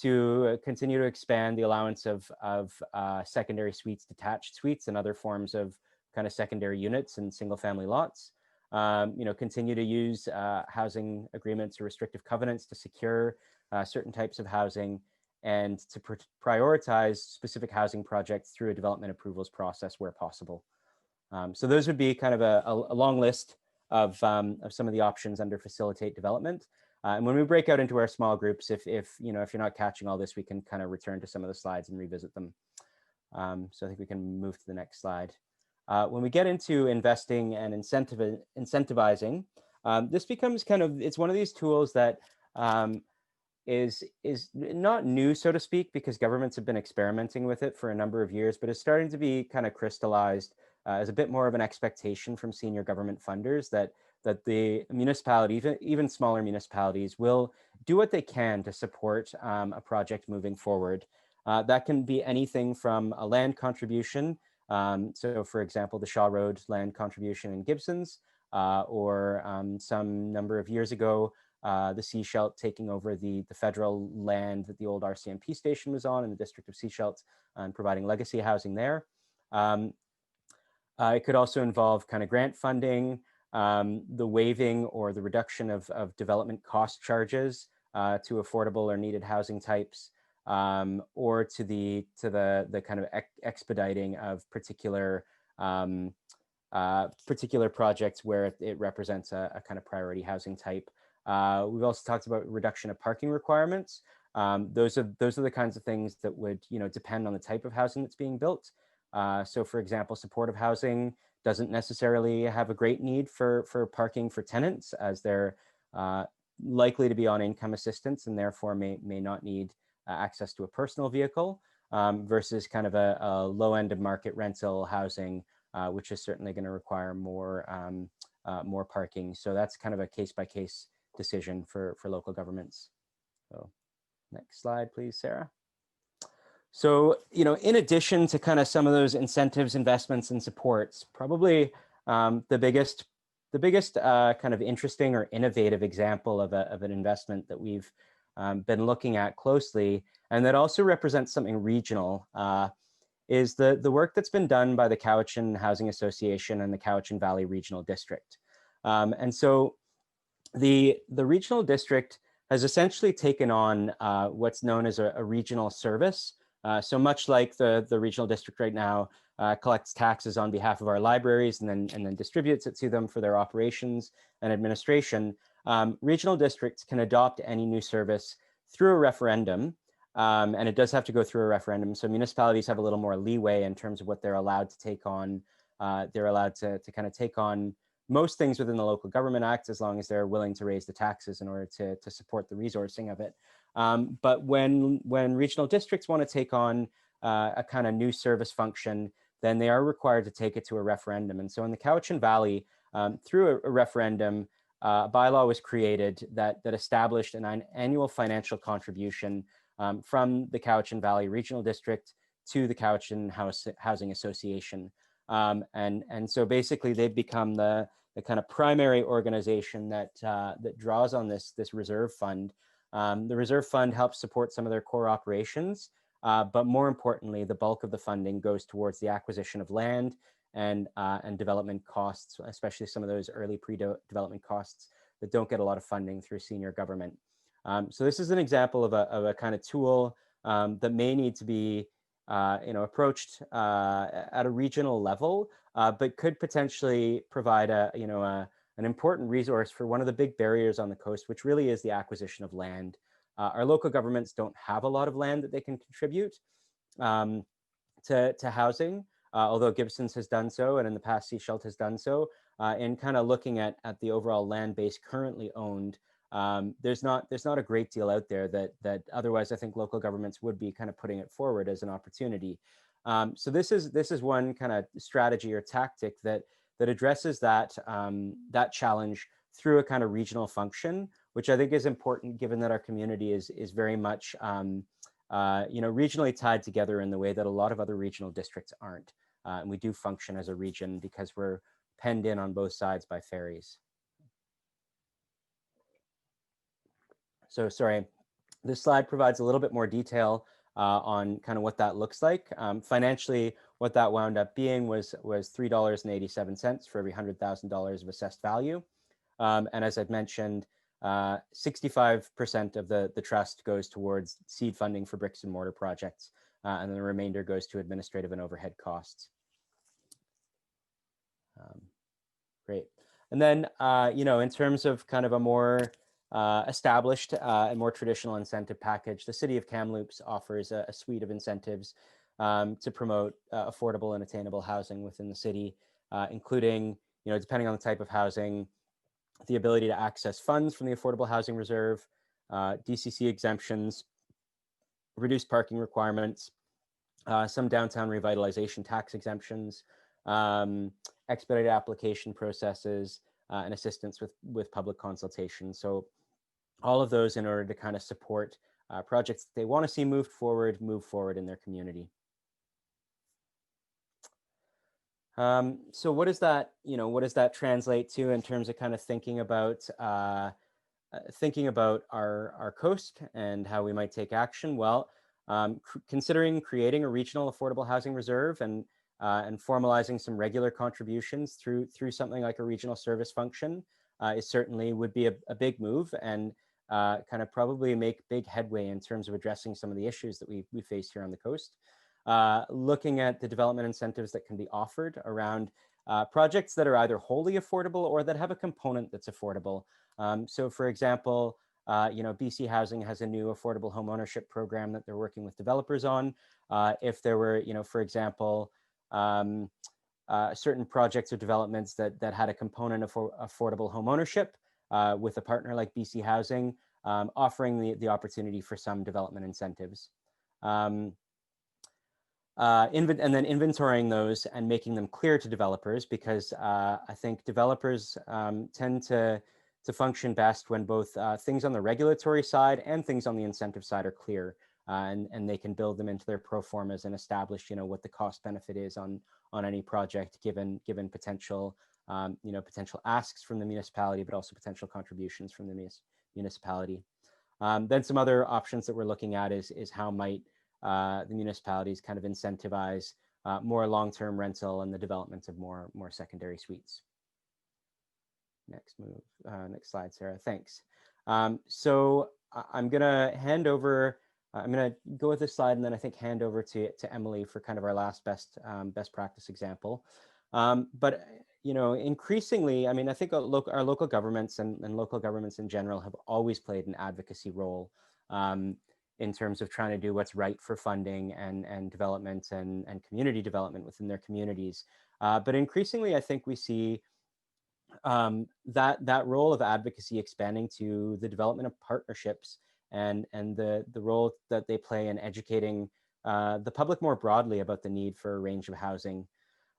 To continue to expand the allowance of secondary suites, detached suites, and other forms of kind of secondary units and single family lots. Continue to use housing agreements or restrictive covenants to secure certain types of housing, and to prioritize specific housing projects through a development approvals process where possible. So those would be kind of a long list of some of the options under facilitate development. And when we break out into our small groups, if you're not catching all this, we can kind of return to some of the slides and revisit them. So I think we can move to the next slide. When we get into investing and incentivizing, this becomes it's one of these tools that is not new, so to speak, because governments have been experimenting with it for a number of years, but it's starting to be kind of crystallized as a bit more of an expectation from senior government funders that the municipality, even smaller municipalities, will do what they can to support a project moving forward. That can be anything from a land contribution. So for example, the Shaw Road land contribution in Gibsons, or some number of years ago, the Sechelt taking over the federal land that the old RCMP station was on in the district of Sechelt, and providing legacy housing there. It could also involve kind of grant funding, the waiving or the reduction of development cost charges to affordable or needed housing types, or to the kind of expediting of particular projects where it represents a kind of priority housing type. We've also talked about reduction of parking requirements. Those are the kinds of things that would depend on the type of housing that's being built. So for example, supportive housing doesn't necessarily have a great need for parking for tenants, as they're likely to be on income assistance and therefore may not need access to a personal vehicle, versus kind of a low end of market rental housing, which is certainly going to require more parking. So that's kind of a case-by-case decision for local governments. So next slide, please, Sarah. So, in addition to kind of some of those incentives, investments, and supports, probably the biggest kind of interesting or innovative example of an investment that we've been looking at closely, and that also represents something regional, is the work that's been done by the Cowichan Housing Association and the Cowichan Valley Regional District. And so the regional district has essentially taken on what's known as a regional service. So much like the regional district right now collects taxes on behalf of our libraries and then distributes it to them for their operations and administration, regional districts can adopt any new service through a referendum. And it does have to go through a referendum. So municipalities have a little more leeway in terms of what they're allowed to take on. They're allowed to kind of take on most things within the Local Government Act, as long as they're willing to raise the taxes in order to support the resourcing of it. But when regional districts want to take on a kind of new service function, then they are required to take it to a referendum. And so in the Cowichan Valley, through a referendum, a bylaw was created that established an annual financial contribution from the Cowichan Valley Regional District to the Cowichan Housing Association. And so basically they've become the kind of primary organization that draws on this reserve fund. The reserve fund helps support some of their core operations, but more importantly, the bulk of the funding goes towards the acquisition of land and development costs, especially some of those early pre-development costs that don't get a lot of funding through senior government. So this is an example of a kind of tool that may need to be approached at a regional level, but could potentially provide an important resource for one of the big barriers on the coast, which really is the acquisition of land. Our local governments don't have a lot of land that they can contribute to housing, although Gibson's has done so, and in the past Seashelt has done so. In kind of looking at the overall land base currently owned, there's not a great deal out there that otherwise I think local governments would be kind of putting it forward as an opportunity. So this is one kind of strategy or tactic that addresses that challenge through a kind of regional function, which I think is important given that our community is very much regionally tied together in the way that a lot of other regional districts aren't. And we do function as a region because we're penned in on both sides by ferries. So sorry, this slide provides a little bit more detail on kind of what that looks like. Financially, what that wound up being was $3.87 for every $100,000 of assessed value. And as I've mentioned, 65% of the trust goes towards seed funding for bricks and mortar projects, and then the remainder goes to administrative and overhead costs. Great. And then, in terms of kind of a more established and more traditional incentive package, the City of Kamloops offers a suite of incentives to promote affordable and attainable housing within the city, including, depending on the type of housing, the ability to access funds from the Affordable Housing Reserve, DCC exemptions, reduced parking requirements, some downtown revitalization tax exemptions, expedited application processes, and assistance with public consultation. So all of those in order to kind of support projects that they want to see move forward in their community. So what does that translate to in terms of kind of thinking about our coast and how we might take action? Well, considering creating a regional affordable housing reserve and formalizing some regular contributions through something like a regional service function is certainly would be a big move and kind of probably make big headway in terms of addressing some of the issues that we face here on the coast. Looking at the development incentives that can be offered around projects that are either wholly affordable or that have a component that's affordable. So for example, BC Housing has a new affordable home ownership program that they're working with developers on. If there were, for example, certain projects or developments that had a component of affordable home ownership with a partner like BC Housing, offering the opportunity for some development incentives. And then inventorying those and making them clear to developers, because I think developers tend to function best when both things on the regulatory side and things on the incentive side are clear, and they can build them into their pro formas and establish, what the cost benefit is on any project, given potential, potential asks from the municipality, but also potential contributions from the municipality. Then some other options that we're looking at is how might the municipalities kind of incentivize more long-term rental and the development of more secondary suites. Next slide, Sarah. Thanks. So I'm gonna hand over. I'm gonna go with this slide and then I think hand over to Emily for kind of our last best practice example. But you know, increasingly, I mean, I think our local governments and local governments in general have always played an advocacy role in terms of trying to do what's right for funding and development and community development within their communities. But increasingly, I think we see that role of advocacy expanding to the development of partnerships and the role that they play in educating the public more broadly about the need for a range of housing.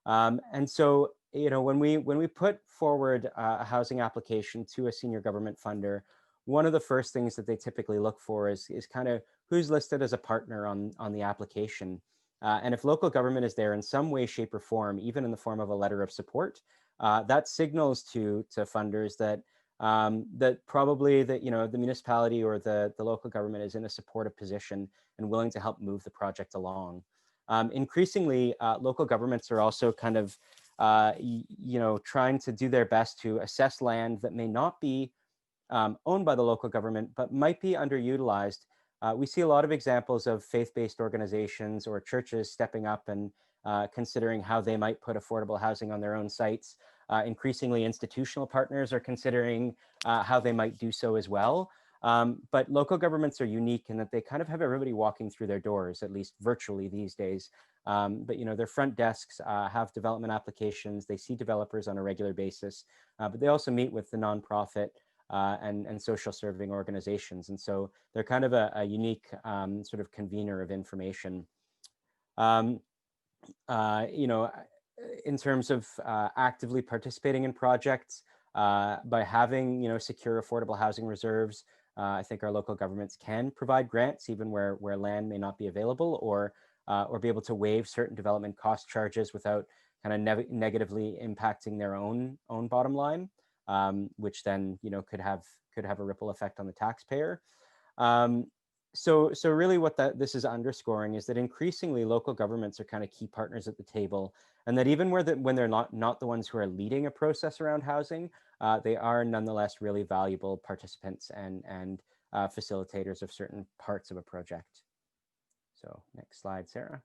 And so, you know, when we put forward a housing application to a senior government funder, one of the first things that they typically look for is kind of who's listed as a partner on the application. And if local government is there in some way, shape, or form, even in the form of a letter of support, that signals to funders that that probably you know, the municipality or the local government is in a supportive position and willing to help move the project along. Increasingly, local governments are also kind of you know, trying to do their best to assess land that may not be owned by the local government, but might be underutilized. We see a lot of examples of faith-based organizations or churches stepping up and considering how they might put affordable housing on their own sites. Increasingly, institutional partners are considering how they might do so as well. But local governments are unique in that they kind of have everybody walking through their doors, at least virtually these days. But you know, their front desks have development applications. They see developers on a regular basis, but they also meet with the nonprofit and social serving organizations. And so they're kind of a unique sort of convener of information. You know, in terms of actively participating in projects, by having, you know, secure affordable housing reserves, I think our local governments can provide grants even where land may not be available, or be able to waive certain development cost charges without kind of negatively impacting their own bottom line, which then, you know, could have a ripple effect on the taxpayer. So really what this is underscoring is that increasingly local governments are kind of key partners at the table, and that even when they're not the ones who are leading a process around housing, they are nonetheless really valuable participants and facilitators of certain parts of a project. So next slide, Sarah.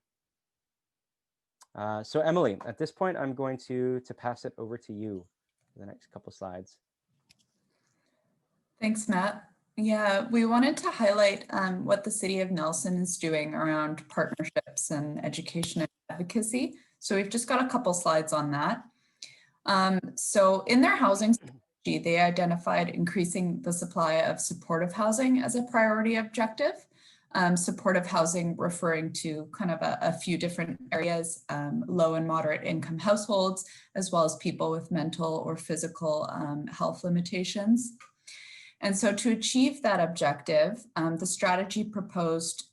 So Emily, at this point, I'm going to pass it over to you for the next couple slides. Thanks, Matt. Yeah, we wanted to highlight what the City of Nelson is doing around partnerships and education and advocacy. So we've just got a couple slides on that. So in their housing strategy, they identified increasing the supply of supportive housing as a priority objective. Supportive housing referring to kind of a few different areas, low and moderate income households, as well as people with mental or physical health limitations. And so to achieve that objective, the strategy proposed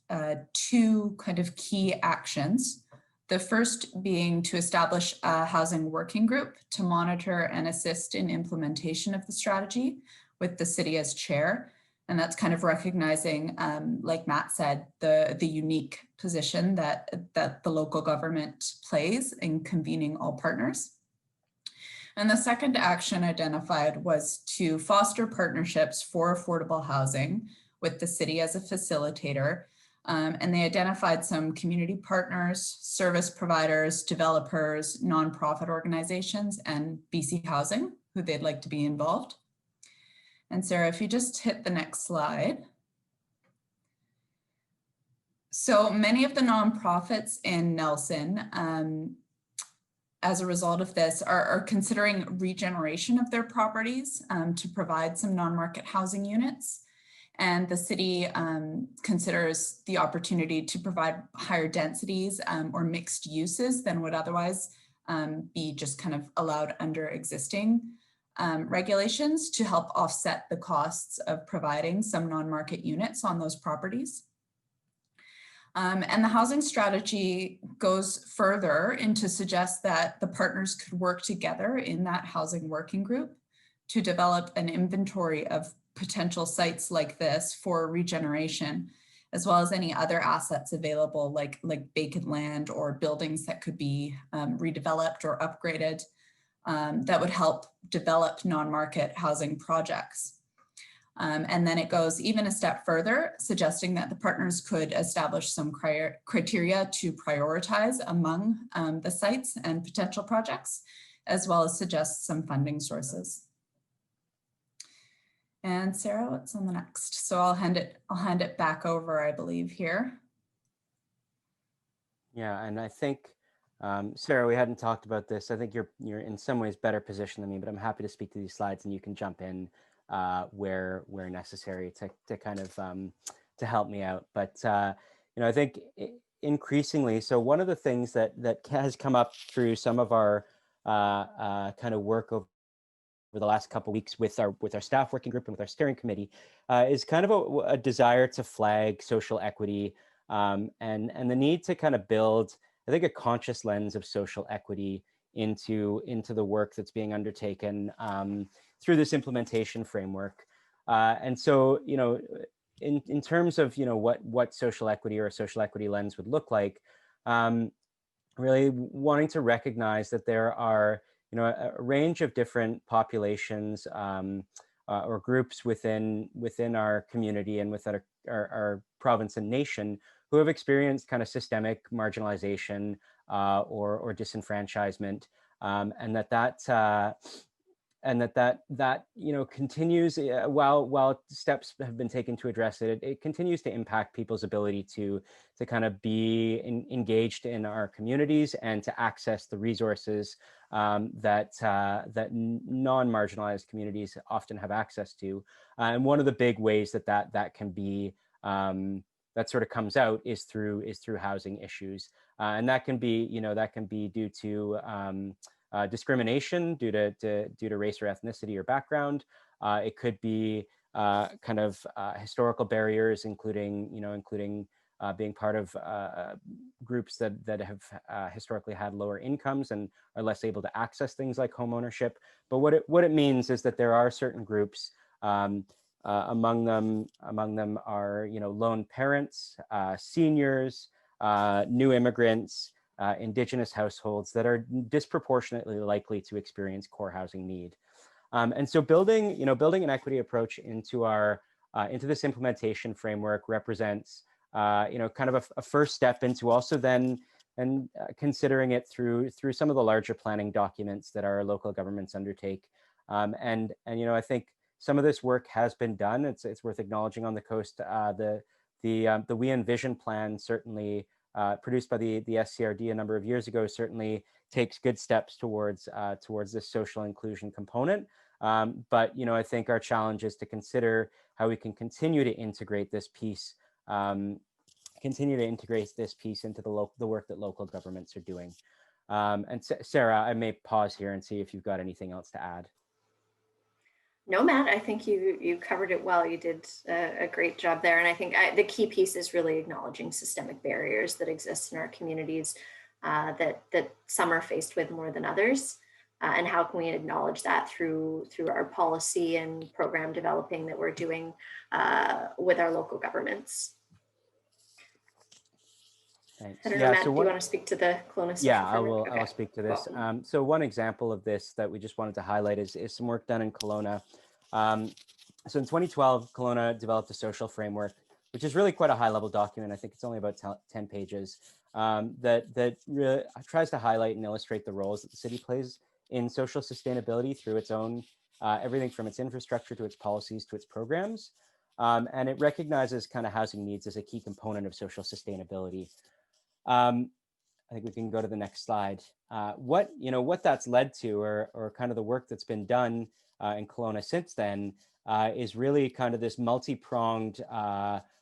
two kind of key actions. The first being to establish a housing working group to monitor and assist in implementation of the strategy with the city as chair. And that's kind of recognizing, like Matt said, the unique position that the local government plays in convening all partners. And the second action identified was to foster partnerships for affordable housing with the city as a facilitator. And they identified some community partners, service providers, developers, nonprofit organizations, and BC Housing, who they'd like to be involved. And Sarah, if you just hit the next slide. So many of the nonprofits in Nelson, as a result of this, are considering regeneration of their properties to provide some non-market housing units. And the city considers the opportunity to provide higher densities or mixed uses than would otherwise be just kind of allowed under existing regulations to help offset the costs of providing some non-market units on those properties. And the housing strategy goes further into suggest that the partners could work together in that housing working group to develop an inventory of potential sites like this for regeneration, as well as any other assets available like vacant land or buildings that could be redeveloped or upgraded that would help develop non-market housing projects. And then it goes even a step further, suggesting that the partners could establish some criteria to prioritize among the sites and potential projects, as well as suggest some funding sources. And Sarah, what's on the next? So I'll hand it back over, I believe, here. Yeah, and I think, Sarah, we hadn't talked about this. I think you're in some ways better positioned than me, but I'm happy to speak to these slides, and you can jump in where necessary to kind of to help me out. But you know, I think increasingly, so one of the things that has come up through some of our kind of work over the last couple of weeks with our staff working group and with our steering committee is kind of a desire to flag social equity and the need to kind of build, I think, a conscious lens of social equity into the work that's being undertaken through this implementation framework. And so, you know, in terms of, you know, what social equity or a social equity lens would look like, really wanting to recognize that there are, you know, a range of different populations or groups within our community and within our province and nation who have experienced kind of systemic marginalization or disenfranchisement, and that you know continues while steps have been taken to address it. It continues to impact people's ability to kind of be engaged in our communities and to access the resources that non-marginalized communities often have access to. And one of the big ways that can be that sort of comes out is through housing issues, and that can be due to discrimination due to race or ethnicity or background. It could be kind of historical barriers, including being part of groups that have historically had lower incomes and are less able to access things like home ownership. But what it means is that there are certain groups. Among them are, you know, lone parents, seniors, new immigrants, Indigenous households that are disproportionately likely to experience core housing need. And so building an equity approach into this implementation framework represents, kind of a first step into also then considering it through some of the larger planning documents that our local governments undertake. And you know, I think some of this work has been done. It's worth acknowledging on the coast. The We Envision plan, certainly produced by the SCRD a number of years ago, certainly takes good steps towards this social inclusion component. But you know, I think our challenge is to consider how we can continue to integrate this piece, into the work that local governments are doing. And Sarah, I may pause here and see if you've got anything else to add. No, Matt, I think you covered it well. You did a great job there. And I think the key piece is really acknowledging systemic barriers that exist in our communities that some are faced with more than others. And how can we acknowledge that through our policy and program developing that we're doing with our local governments. Thanks. I don't know, Matt, do you want to speak to the Kelowna social framework? I'll speak to this. So one example of this that we just wanted to highlight is some work done in Kelowna. So in 2012, Kelowna developed a social framework, which is really quite a high level document. I think it's only about 10 pages, that really tries to highlight and illustrate the roles that the city plays in social sustainability through its own, everything from its infrastructure to its policies to its programs. And it recognizes kind of housing needs as a key component of social sustainability. I think we can go to the next slide. What that's led to, or kind of the work that's been done in Kelowna since then, is really kind of this multi-pronged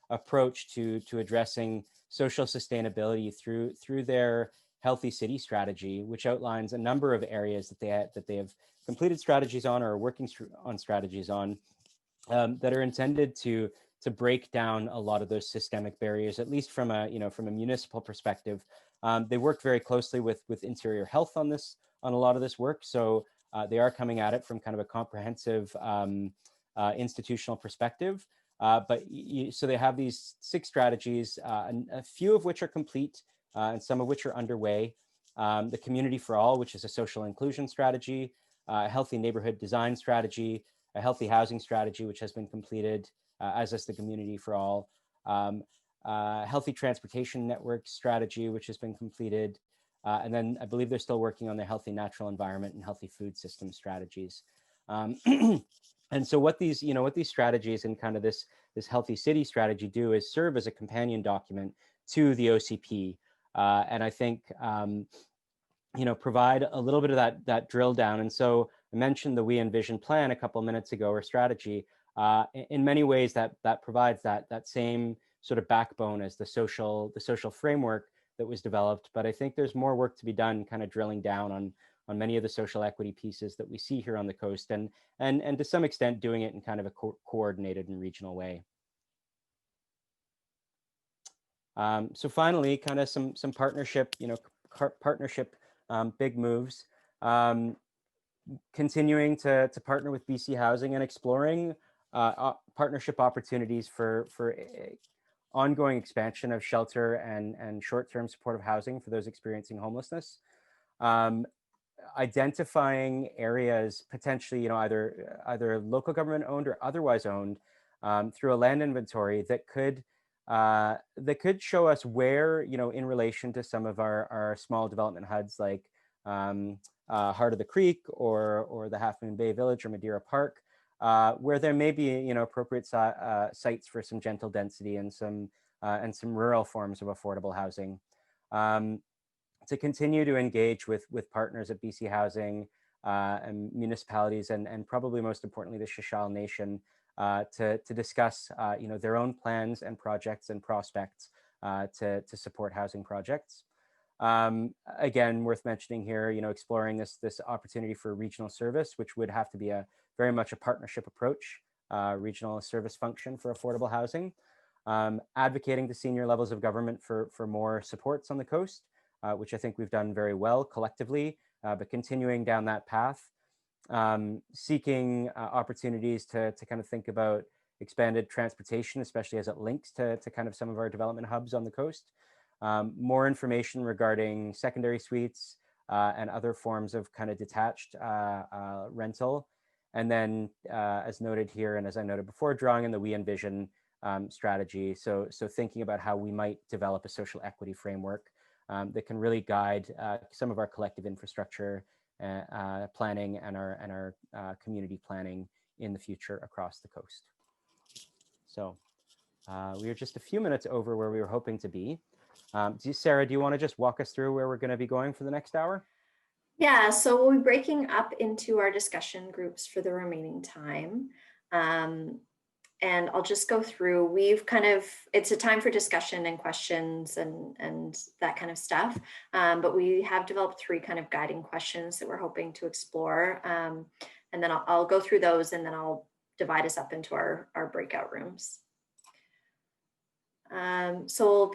approach to addressing social sustainability through their Healthy City strategy, which outlines a number of areas that they have completed strategies on or are working on strategies on that are intended to break down a lot of those systemic barriers, at least from a municipal perspective. They work very closely with Interior Health on a lot of this work. So they are coming at it from kind of a comprehensive institutional perspective. So they have these 6 strategies, and a few of which are complete and some of which are underway. The Community for All, which is a social inclusion strategy, a healthy neighborhood design strategy, a healthy housing strategy, which has been completed, as is the Community for All, healthy transportation network strategy, which has been completed. And then I believe they're still working on the healthy natural environment and healthy food system strategies. And so what these strategies and kind of this healthy city strategy do is serve as a companion document to the OCP. And I think, provide a little bit of that drill down. And so I mentioned the We Envision plan a couple of minutes ago, or strategy. In many ways, that provides that same sort of backbone as the social framework that was developed. But I think there's more work to be done, kind of drilling down on many of the social equity pieces that we see here on the coast, and to some extent doing it in kind of a coordinated and regional way. So finally, kind of some partnership, big moves. Continuing to partner with BC Housing and exploring partnership opportunities for ongoing expansion of shelter and short-term supportive housing for those experiencing homelessness. Identifying areas potentially, either local government owned or otherwise owned, through a land inventory that could show us where, in relation to some of our small development HUDs like Heart of the Creek or the Half Moon Bay Village or Madeira Park, where there may be appropriate sites for some gentle density and some rural forms of affordable housing. To continue to engage with partners at BC Housing and municipalities, and probably most importantly the Shishal Nation, to discuss their own plans and projects and prospects to support housing projects. Again, worth mentioning here, exploring this opportunity for regional service, which would have to be very much a partnership approach, regional service function for affordable housing. Advocating to senior levels of government for more supports on the coast, which I think we've done very well collectively, but continuing down that path. Seeking opportunities to kind of think about expanded transportation, especially as it links to kind of some of our development hubs on the coast. More information regarding secondary suites and other forms of kind of detached rental. And then, as noted here, and as I noted before, drawing in the We Envision strategy. So thinking about how we might develop a social equity framework that can really guide some of our collective infrastructure planning and our community planning in the future across the coast. So we are just a few minutes over where we were hoping to be. Sarah, do you want to just walk us through where we're going to be going for the next hour? Yeah, so we'll be breaking up into our discussion groups for the remaining time. And I'll just go through, it's a time for discussion and questions and that kind of stuff. But we have developed 3 kind of guiding questions that we're hoping to explore. And then I'll go through those, and then I'll divide us up into our breakout rooms. So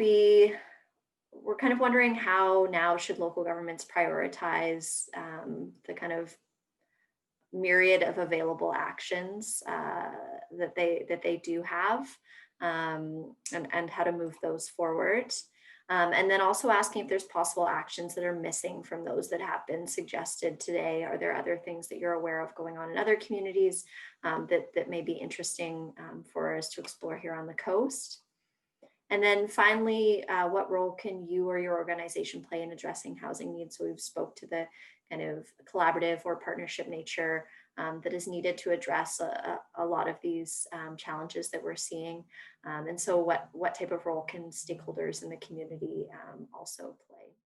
we're kind of wondering how now should local governments prioritize the kind of myriad of available actions that they do have, and how to move those forward. And then also asking if there's possible actions that are missing from those that have been suggested today. Are there other things that you're aware of going on in other communities that may be interesting for us to explore here on the coast? And then finally, what role can you or your organization play in addressing housing needs? So we've spoke to the kind of collaborative or partnership nature that is needed to address a lot of these challenges that we're seeing. And so what type of role can stakeholders in the community also play?